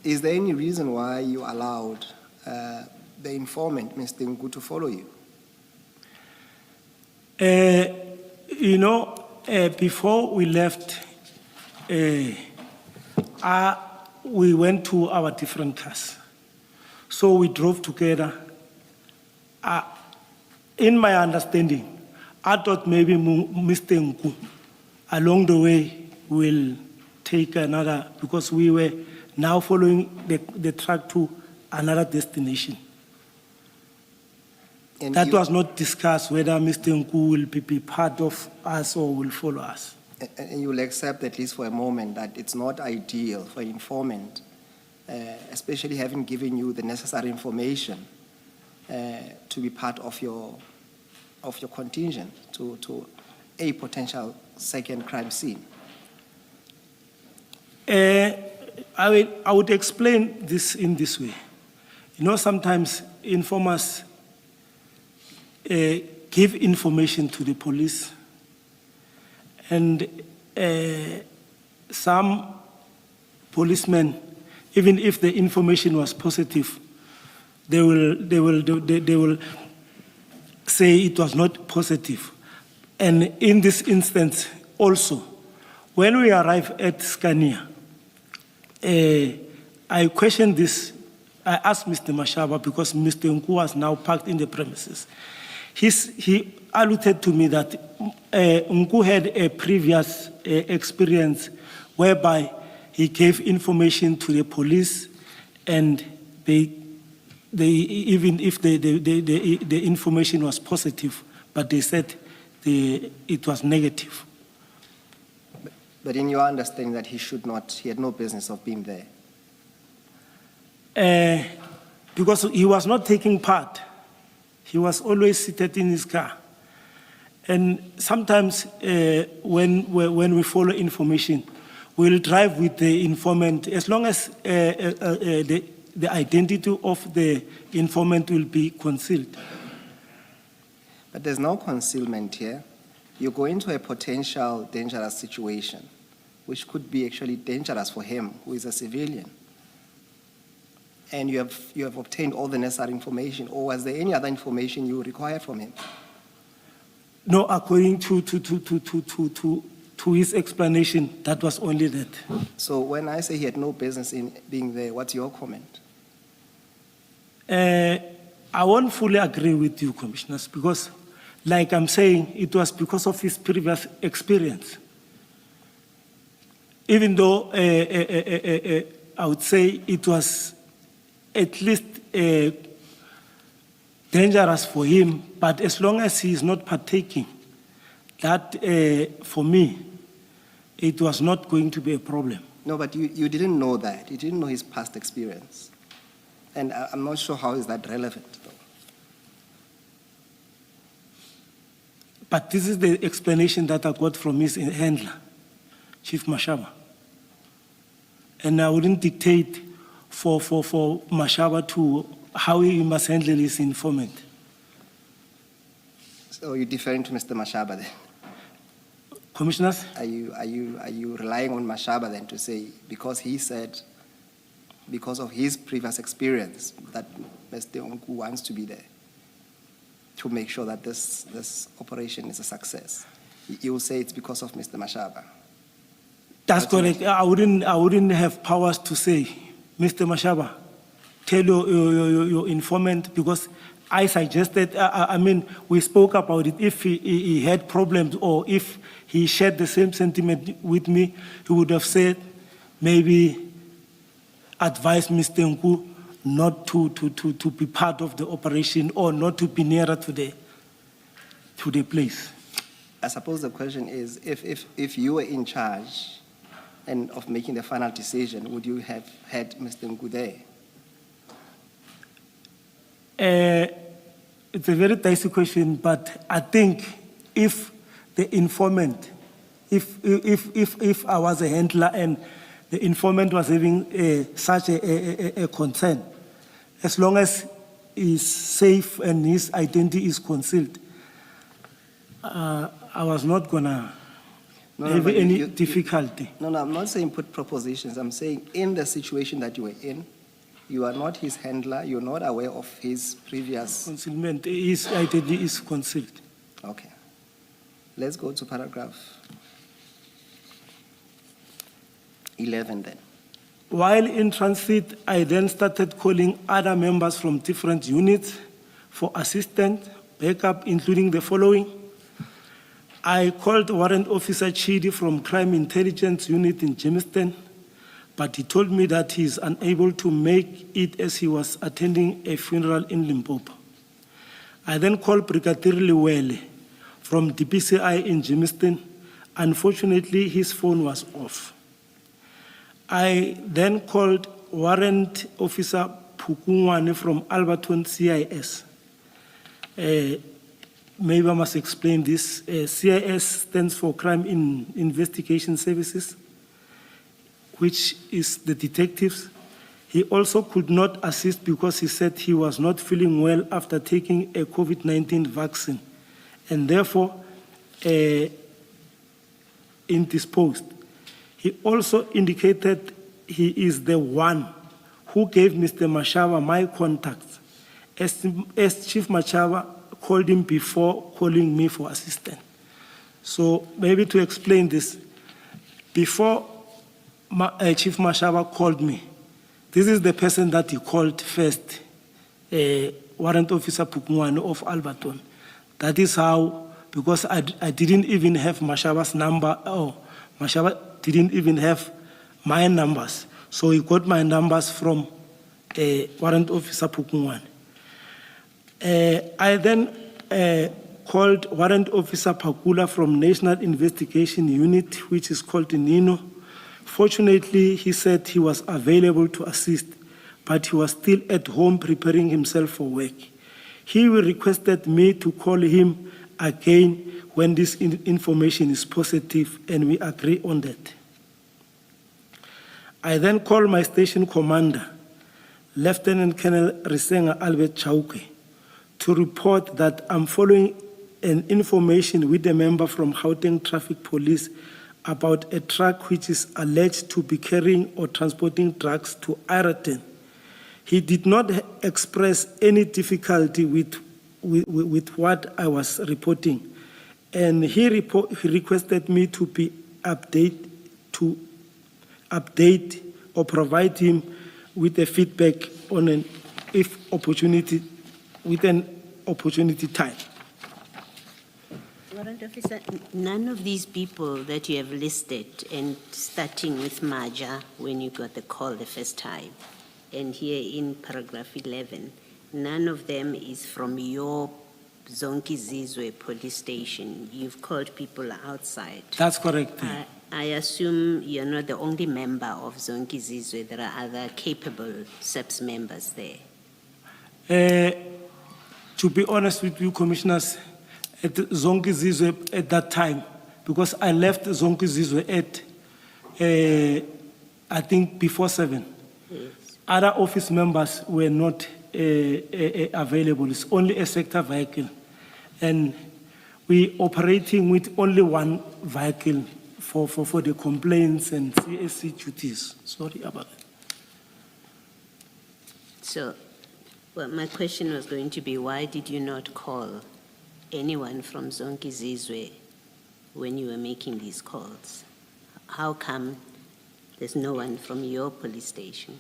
Is there any reason why you allowed the informant, Mr. Nku, to follow you? Before we left, we went to our different cars. So we drove together. In my understanding, I thought maybe Mr. Nku along the way will take another, because we were now following the track to another destination. And that was not discussed whether Mr. Nku will be part of us or will follow us. And you will accept, at least for a moment, that it's not ideal for an informant, especially having given you the necessary information, to be part of your contingent to a potential second crime scene. I would explain this in this way. Sometimes informers give information to the police, and some policemen, even if the information was positive, they will say it was not positive. And in this instance also, when we arrive at Scania, I questioned this. I asked Mr. Mashaba, because Mr. Nku was now parked in the premises. He alluded to me that Nku had a previous experience whereby he gave information to the police, and they even if the information was positive, but they said it was negative. But in your understanding that he had no business of being there? Because he was not taking part. He was always seated in his car. And sometimes when we follow information, we'll drive with the informant, as long as the identity of the informant will be concealed. But there's no concealment here. You go into a potential dangerous situation, which could be actually dangerous for him, who is a civilian. And you have obtained all the necessary information, or was there any other information you required from him? No, according to his explanation, that was only that. So when I say he had no business in being there, what's your comment? I won't fully agree with you, Commissioners, because, like I'm saying, it was because of his previous experience. Even though I would say it was at least dangerous for him, but as long as he is not partaking, that for me, it was not going to be a problem. No, but you didn't know that. You didn't know his past experience. And I'm not sure how is that relevant, though. But this is the explanation that I got from his handler, Chief Mashaba. And I wouldn't dictate for Mashaba to how he must handle his informant. So you're deferring to Mr. Mashaba then? Commissioners? Are you relying on Mashaba then to say, because he said, because of his previous experience, that Mr. Nku wants to be there to make sure that this operation is a success? You will say it's because of Mr. Mashaba? That's correct. I wouldn't have powers to say, Mr. Mashaba, tell your informant, because I suggested, we spoke about it. If he had problems, or if he shared the same sentiment with me, he would have said, maybe advise Mr. Nku not to be part of the operation, or not to be nearer to the place. I suppose the question is, if you were in charge and of making the final decision, would you have had Mr. Nku there? It's a very dicey question, but I think if the informant, if I was a handler and the informant was having such a concern, as long as he's safe and his identity is concealed, I was not gonna No, no, have but any you- difficulty. No, I'm not saying put propositions. I'm saying in the situation that you were in, you are not his handler, you're not aware of his previous. Concealment is identity is concealed. Okay. Let's go to paragraph 11 then. While in transit, I then started calling other members from different units for assistance, backup, including the following. I called Warrant Officer Chidi from Crime Intelligence Unit in Jamestown, but he told me that he is unable to make it as he was attending a funeral in Limpopo. I then called Brigadier Liwele from DPCI in Jamestown. Unfortunately, his phone was off. I then called Warrant Officer Pukungwane from Alberton CIS. Maybe I must explain this. CIS stands for Crime Investigation Services, which is the detectives. He also could not assist because he said he was not feeling well after taking a COVID-19 vaccine and therefore indisposed. He also indicated he is the one who gave Mr. Mashaba my contacts, as Chief Mashaba called him before calling me for assistance. So maybe to explain this, before Chief Mashaba called me, this is the person that he called first, Warrant Officer Pukungwane of Alberton. That is how, because I didn't even have Mashaba's number, or Mashaba didn't even have my numbers. So he got my numbers from Warrant Officer Pukungwane. I then called Warrant Officer Pakula from National Investigation Unit, which is called NINO. Fortunately, he said he was available to assist, but he was still at home preparing himself for work. He requested me to call him again when this information is positive, and we agree on that. I then called my station commander, Lieutenant Colonel Risenga Albert Chauke, to report that I'm following an information with a member from Gauteng Traffic Police about a truck which is alleged to be carrying or transporting drugs to Ireton. He did not express any difficulty with what I was reporting, and he requested me to be update or provide him with a feedback on an opportunity time. Warrant Officer, none of these people that you have listed, and starting with Maja when you got the call the first time, and here in paragraph 11, none of them is from your Zonke Zizwe police station. You've called people outside. That's correct. I assume you're not the only member of Zonke Zizwe. There are other capable SEPS members there. To be honest with you, commissioners, at Zonke Zizwe at that time, because I left Zonke Zizwe at, I think, before 7. Yes. Other office members were not available. It's only a sector vehicle. And we're operating with only one vehicle for the complaints and CSC duties. Sorry about that. So, well, my question was going to be, why did you not call anyone from Zonke Zizwe when you were making these calls? How come there's no one from your police station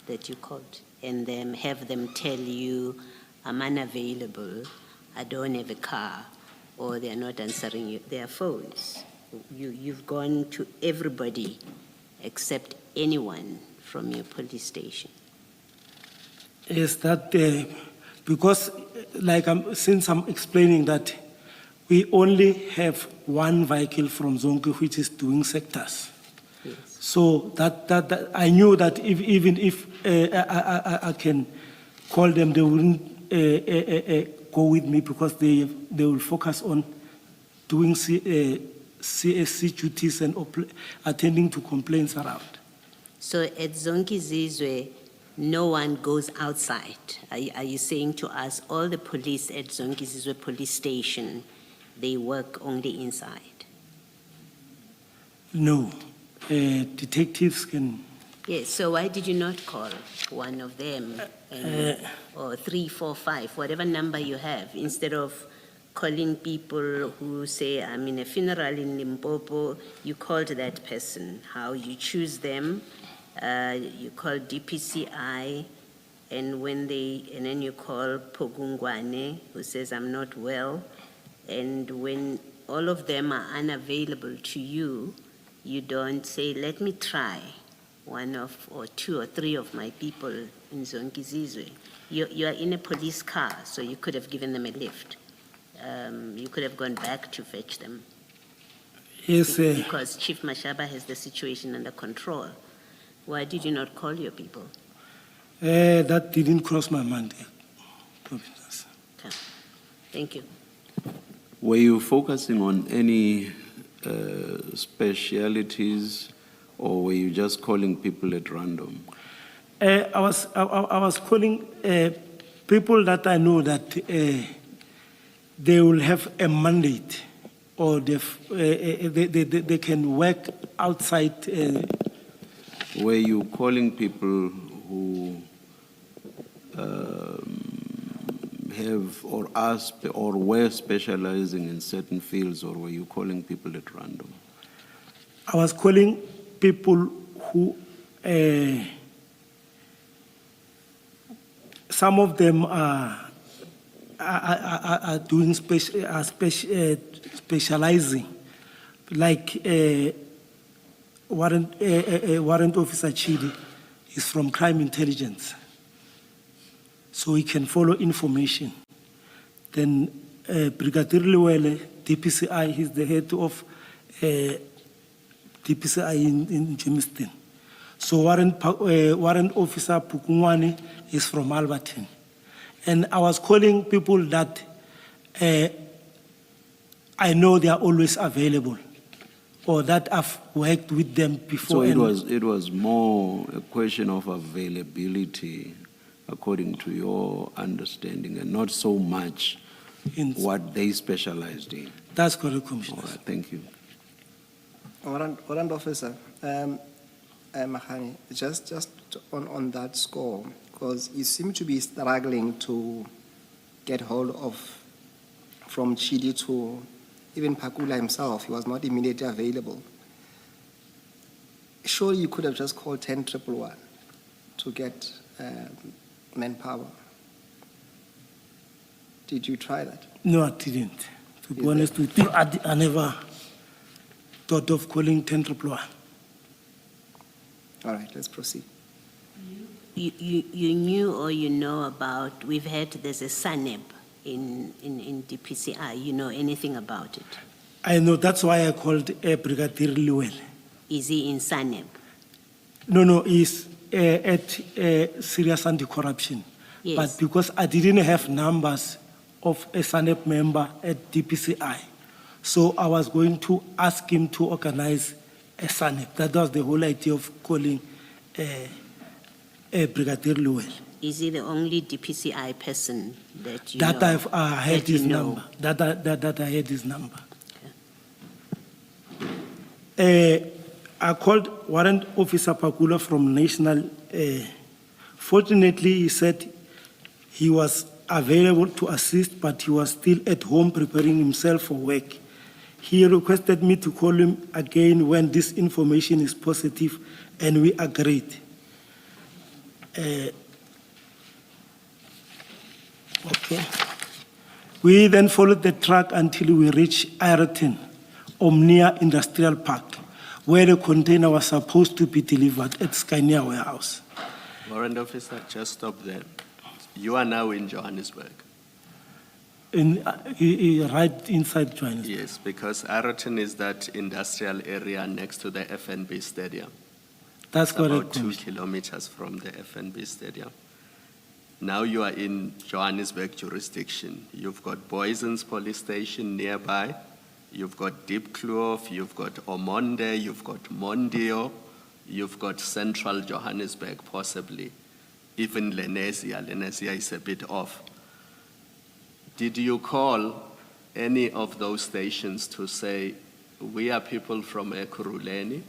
that you called, and then have them tell you, I'm unavailable, I don't have a car, or they're not answering their phones? You've gone to everybody except anyone from your police station. Is that because, since I'm explaining that we only have one vehicle from Zonke which is doing sectors. Yes. So that I knew that even if I can call them, they wouldn't go with me because they will focus on doing CSC duties and attending to complaints around. So at Zonke Zizwe, no one goes outside. Are you saying to us all the police at Zonke Zizwe police station, they work only inside? No, detectives can. Yes, so why did you not call one of them, or 3, 4, 5, whatever number you have, instead of calling people who say, I'm in a funeral in Limpopo, you called that person, how you choose them, you call DPCI, and then you call Pogungwane, who says, I'm not well, and when all of them are unavailable to you, you don't say, let me try one of, or 2 or 3 of my people in Zonkizizwe. You are in a police car, so you could have given them a lift. You could have gone back to fetch them. Yes, Because Chief Mashaba has the situation under control. Why did you not call your people? that didn't cross my mind. Okay. Thank you. Were you focusing on any specialities, or were you just calling people at random? I was calling people that I know that they will have a mandate, or they can work outside. Were you calling people who have or were specializing in certain fields, or were you calling people at random? I was calling people who, some of them are doing specializing, like Warrant Officer Chidi is from crime intelligence, so he can follow information. Then Brigadier Lewele, DPCI, he's the head of DPCI in Jamestown. So Warrant Officer Pukungwane is from Alberton. And I was calling people that I know they are always available, or that I've worked with them before. So it was more a question of availability, according to your understanding, and not so much what they specialized in. That's correct, Commissioner. All right, thank you. Warrant Officer, Magane, just on that score, because you seem to be struggling to get hold of, from Chidi to even Pakula himself, he was not immediately available. Surely you could have just called 10-111 to get manpower. Did you try that? No, I didn't. To be honest with you, I never thought of calling 10-111. All right, let's proceed. You knew or you know about, we've heard there's a SANEB in DPCI. You know anything about it? I know, that's why I called Brigadier Lewele. Is he in SANEB? No, he's at serious anti-corruption. Yes. But because I didn't have numbers of a SANEP member at DPCI, so I was going to ask him to organize a SANEP. That was the whole idea of calling Brigadier Lewele. Is he the only DPCI person that you That know? I had that you his know? number. That I had his number. I called Warrant Officer Pakula from National. Fortunately, he said he was available to assist, but he was still at home preparing himself for work. He requested me to call him again when this information is positive, and we agreed. Okay. We then followed the track until we reached Ireton, Omnia Industrial Park, where the container was supposed to be delivered at Scania warehouse. Warrant Officer, just stop there. You are now in Johannesburg. Right inside Johannesburg. Yes, because Ireton is that industrial area next to the FNB Stadium. That's It's about correct. 2 Commissioner. kilometers from the FNB Stadium. Now you are in Johannesburg jurisdiction. You've got Boyson's police station nearby. You've got Deep Kloof, you've got Omonde, you've got Mondio, you've got Central Johannesburg possibly. Even Lenesia is a bit off. Did you call any of those stations to say, we are people from Ekurhuleni.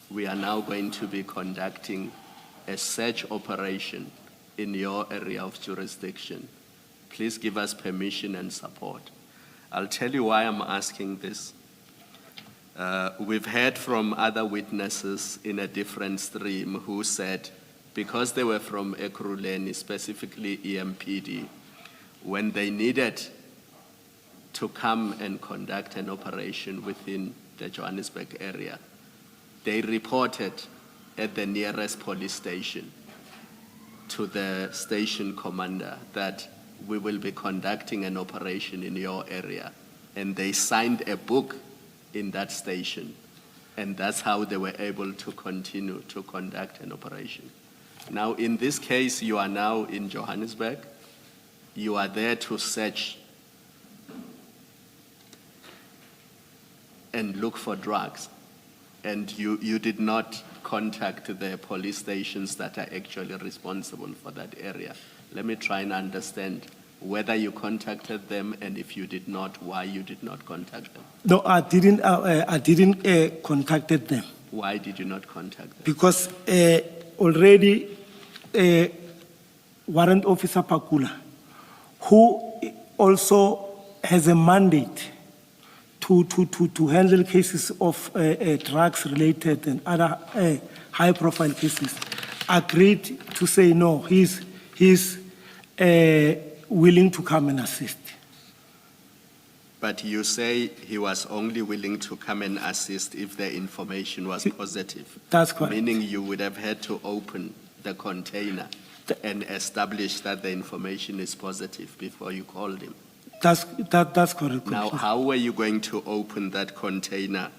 We are now going to be conducting a search operation in your area of jurisdiction. Please give us permission and support. I'll tell you why I'm asking this. We've heard from other witnesses in a different stream who said, because they were from Ekurhuleni, specifically EMPD, when they needed to come and conduct an operation within the Johannesburg area, they reported at the nearest police station to the station commander that we will be conducting an operation in your area. And they signed a book in that station. And that's how they were able to continue to conduct an operation. Now, in this case, you are now in Johannesburg. You are there to search and look for drugs. And you did not contact the police stations that are actually responsible for that area. Let me try and understand whether you contacted them, and if you did not, why you did not contact them. No, I didn't contacted them Why did you not contact them? because already Warrant Officer Pakula, who also has a mandate to handle cases of drugs related and other high profile cases, agreed to say no, he's willing to come and assist. But you say he was only willing to come and assist if the information was positive. That's correct. Meaning you would have had to open the container and establish that the information is positive before you called him. That's correct. Now, Commissioner. how were you going to open that container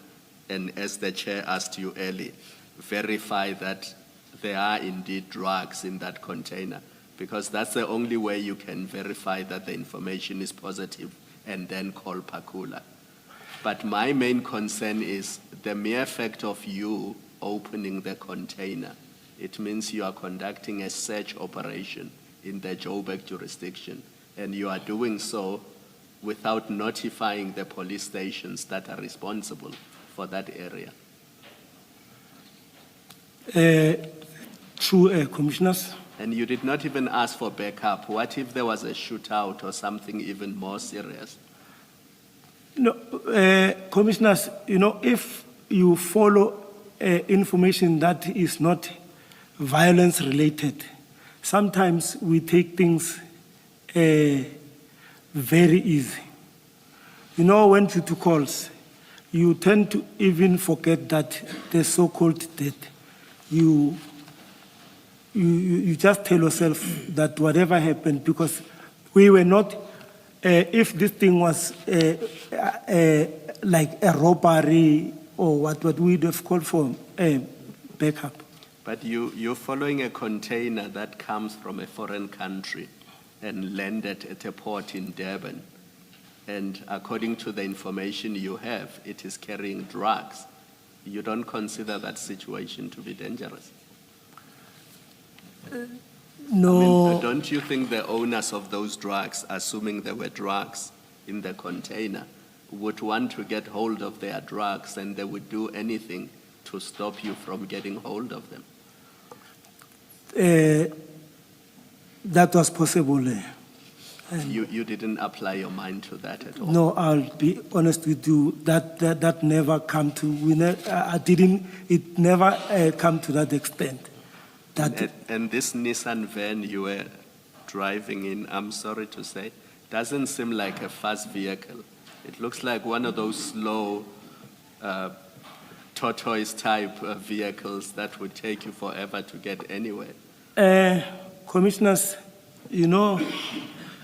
and, as the chair asked you earlier, verify that there are indeed drugs in that container? Because that's the only way you can verify that the information is positive and then call Pakula. But my main concern is the mere fact of you opening the container. It means you are conducting a search operation in the Joburg jurisdiction, and you are doing so without notifying the police stations that are responsible for that area. True, commissioners. And you did not even ask for backup. What if there was a shootout or something even more serious? No, commissioners, if you follow information that is not violence related, sometimes we take things very easy. When duty calls, you tend to even forget that the so-called death. You just tell yourself that whatever happened, because we were not, if this thing was like a robbery or what we'd have called for backup. But you're following a container that comes from a foreign country and landed at a port in Durban. And according to the information you have, it is carrying drugs. You don't consider that situation to be dangerous? No. Don't you think the owners of those drugs, assuming there were drugs in the container, would want to get hold of their drugs, and they would do anything to stop you from getting hold of them? That was possible. You didn't apply your mind to that at all? No, I'll be honest with you. That never come to. It never come to that extent. And this Nissan van you were driving in, I'm sorry to say, doesn't seem like a fast vehicle. It looks like one of those slow tortoise type vehicles that would take you forever to get anywhere. Commissioners,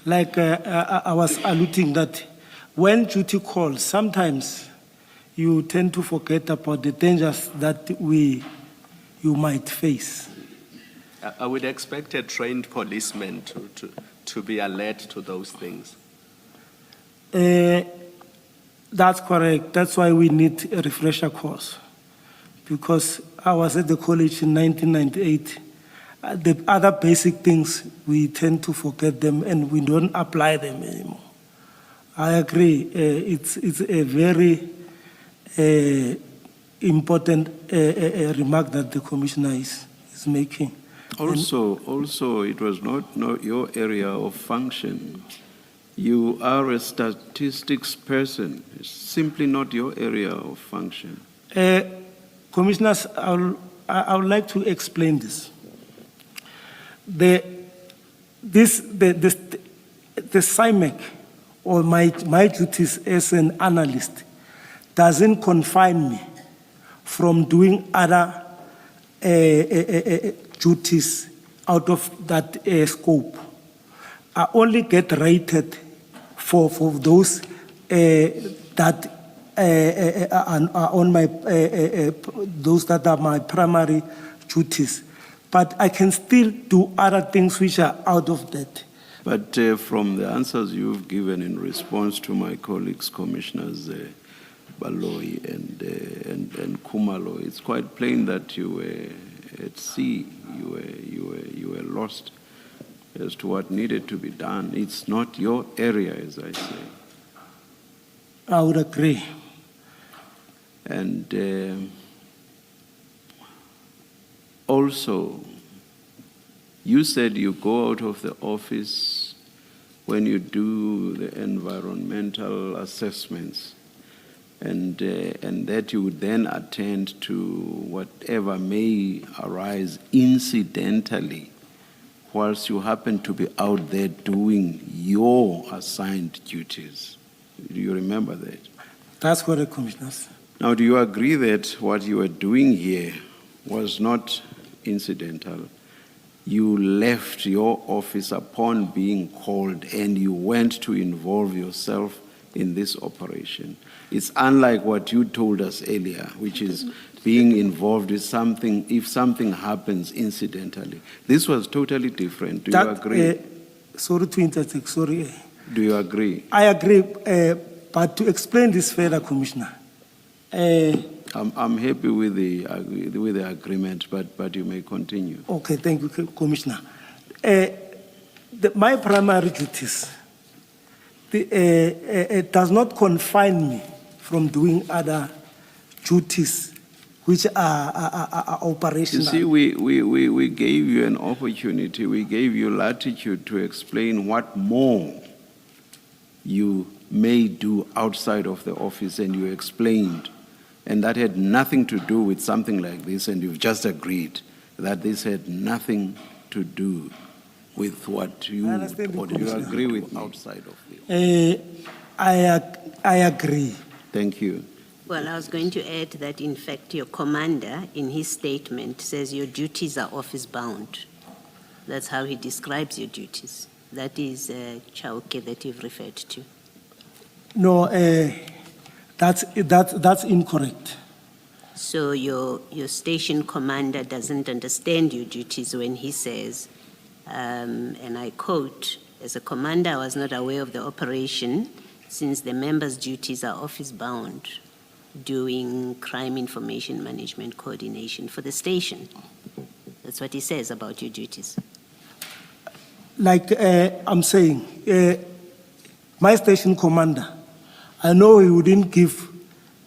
like I was alluding that when duty calls, sometimes you tend to forget about the dangers that you might face. I would expect a trained policeman to be alert to those things. That's correct. That's why we need a refresher course. Because I was at the college in 1998. The other basic things, we tend to forget them and we don't apply them anymore. I agree. It's a very important remark that the commissioner is making. Also, it was not your area of function. You are a statistics person. It's simply not your area of function. Commissioners, I would like to explain this. The CIMEC, or my duties as an analyst, doesn't confine me from doing other duties out of that scope. I only get rated for those that are on my those that are my primary duties, but I can still do other things which are out of that. But from the answers you've given in response to my colleagues, Commissioners Baloyi and Kumalo, it's quite plain that you were at sea. You were lost as to what needed to be done. It's not your area, as I say. I would agree. And also, you said you go out of the office when you do the environmental assessments, and that you would then attend to whatever may arise incidentally whilst you happen to be out there doing your assigned duties. Do you remember that? That's correct, Commissioners. Now, do you agree that what you were doing here was not incidental? You left your office upon being called and you went to involve yourself in this operation. It's unlike what you told us earlier, which is being involved with something if something happens incidentally. This was totally different. Do you agree? Sorry to interject, sorry. Do you agree? I agree, but to explain this further, Commissioner. I'm happy with the agreement, but you may continue. Okay, thank you, Commissioner. My primary duties, it does not confine me from doing other duties which are operational. You see, we gave you an opportunity, we gave you latitude to explain what more you may do outside of the office, and you explained. And that had nothing to do with something like this, and you've just agreed that this had nothing to do with what you agree with outside of the office. I agree. Thank you. Well, I was going to add that, in fact, your commander, in his statement, says your duties are office-bound. That's how he describes your duties. That is Chauke that you've referred to. No, that's incorrect. So your station commander doesn't understand your duties when he says, and I quote, "As a commander, I was not aware of the operation since the members' duties are office-bound, doing crime information management coordination for the station." That's what he says about your duties. Like I'm saying, my station commander, I know he wouldn't give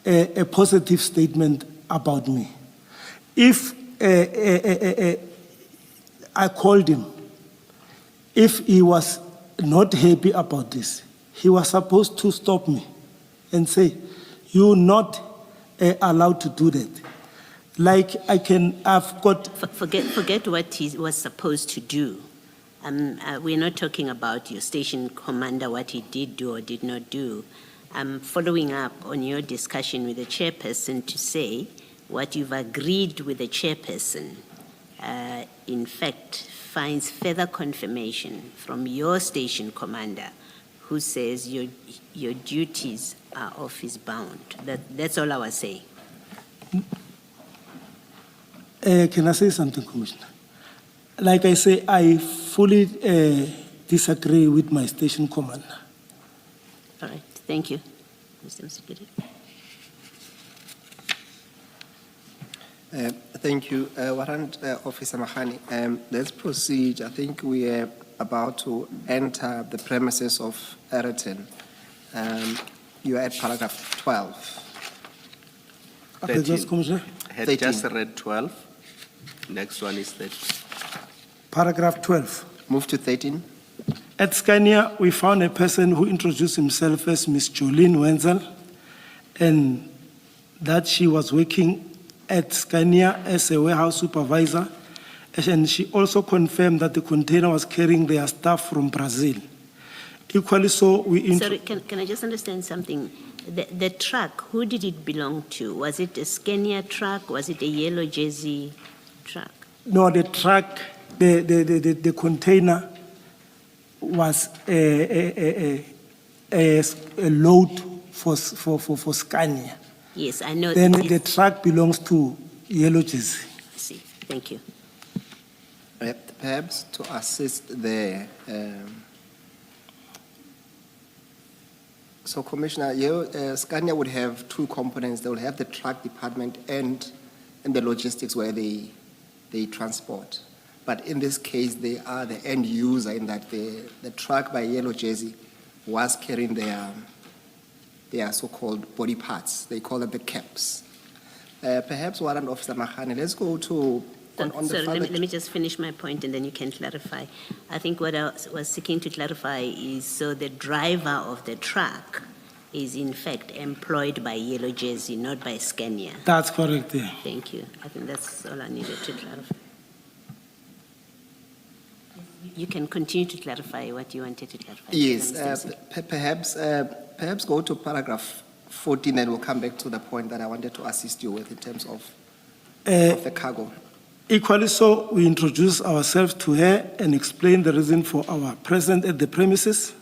a positive statement about me. If I called him, if he was not happy about this, he was supposed to stop me and say, "You're not allowed to do that." Like I've got... Forget what he was supposed to do. We're not talking about your station commander, what he did do or did not do. I'm following up on your discussion with the chairperson to say what you've agreed with the chairperson, in fact, finds further confirmation from your station commander, who says your duties are office-bound. That's all I was saying. Can I say something, Commissioner? Like I say, I fully disagree with my station commander. All right, thank you, Mr. Secretary. Thank you, Warrant Officer Magane. Let's proceed. I think we are about to enter the premises of Ayrton. You are at paragraph 12. Okay, 13. just Commissioner. Had 13. just read 12. Next one is 13. Paragraph 12. Move to 13. At Scania, we found a person who introduced himself as Miss Jolene Wenzel, and that she was working at Scania as a warehouse supervisor, and she also confirmed that the container was carrying their stuff from Brazil. Equally so, Sorry, can I just understand something? The truck, who did it belong to? Was it a Scania truck? Was it a yellow jersey truck? No, the truck, the container was a load for Scania. Yes, I know. Then it the is- truck belongs to Yellow Jersey. I see. Thank you. Perhaps to assist there. So, Commissioner, Scania would have two components. They will have the truck department and the logistics where they transport. But in this case, they are the end user in that the truck by Yellow Jersey was carrying their so-called body parts. They call them the caps. Perhaps, Warrant Officer Magane, let's go to on the Sorry, further- let me just finish my point and then you can clarify. I think what I was seeking to clarify is, so the driver of the truck is in fact employed by Yellow Jersey, not by Scania. That's correct. Yeah. Thank you. I think that's all I needed to clarify. You can continue to clarify what you wanted to clarify. Yes, Mr. perhaps go to paragraph 14 and we'll come back to the point that I wanted to assist you with in terms of the cargo. Equally so, we introduced ourselves to her and explained the reason for our presence at the premises.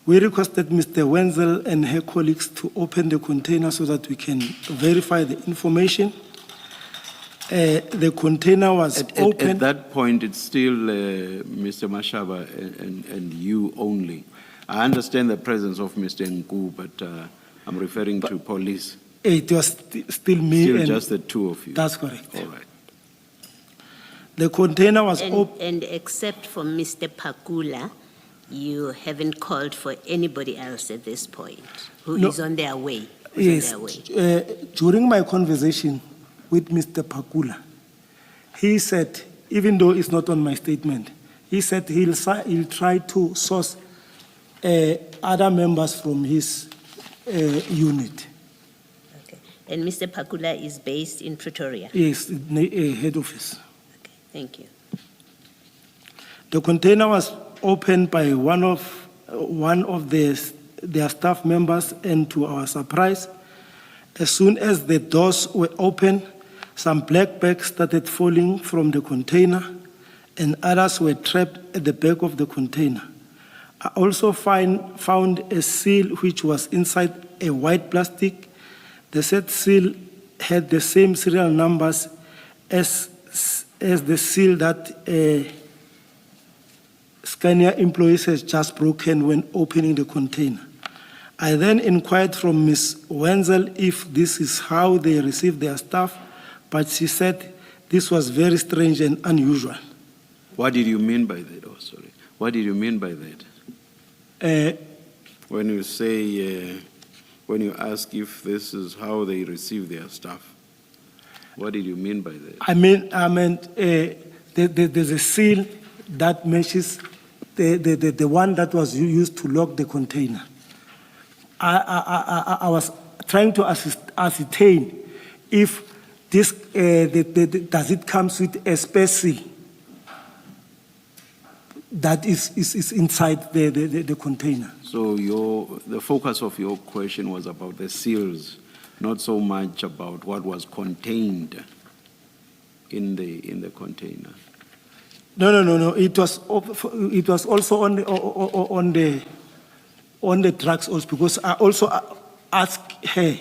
We requested Mr. Wenzel and her colleagues to open the container so that we can verify the information. The container was open. At that point, it's still Mr. Mashaba and you only. I understand the presence of Mr. Nku, but I'm referring to police. It was still me. Still and just the two of you. That's correct. All right. The container was open. And except for Mr. Pakula, you haven't called for anybody else at this point who No. is on their way. who's Yes, on their way. during my conversation with Mr. Pakula, he said, even though it's not on my statement, he said he'll try to source other members from his unit. Okay. And Mr. Pakula is based in Pretoria. Yes, head office. Okay, thank you. The container was opened by one of their staff members, and to our surprise, as soon as the doors were open, some black bags started falling from the container and others were trapped at the back of the container. I also found a seal which was inside a white plastic. The said seal had the same serial numbers as the seal that Scania employees has just broken when opening the container. I then inquired from Ms. Wenzel if this is how they receive their stuff, but she said this was very strange and unusual. What did you mean by that? Oh, sorry. What did you mean by that? When you say, when you ask if this is how they receive their stuff, what did you mean by that? I meant there's a seal that matches the one that was used to lock the container. I was trying to ascertain if this does it comes with a spare seal that is inside the container. So the focus of your question was about the seals, not so much about what was contained in the container. No. It was also on the trucks also, because I also asked her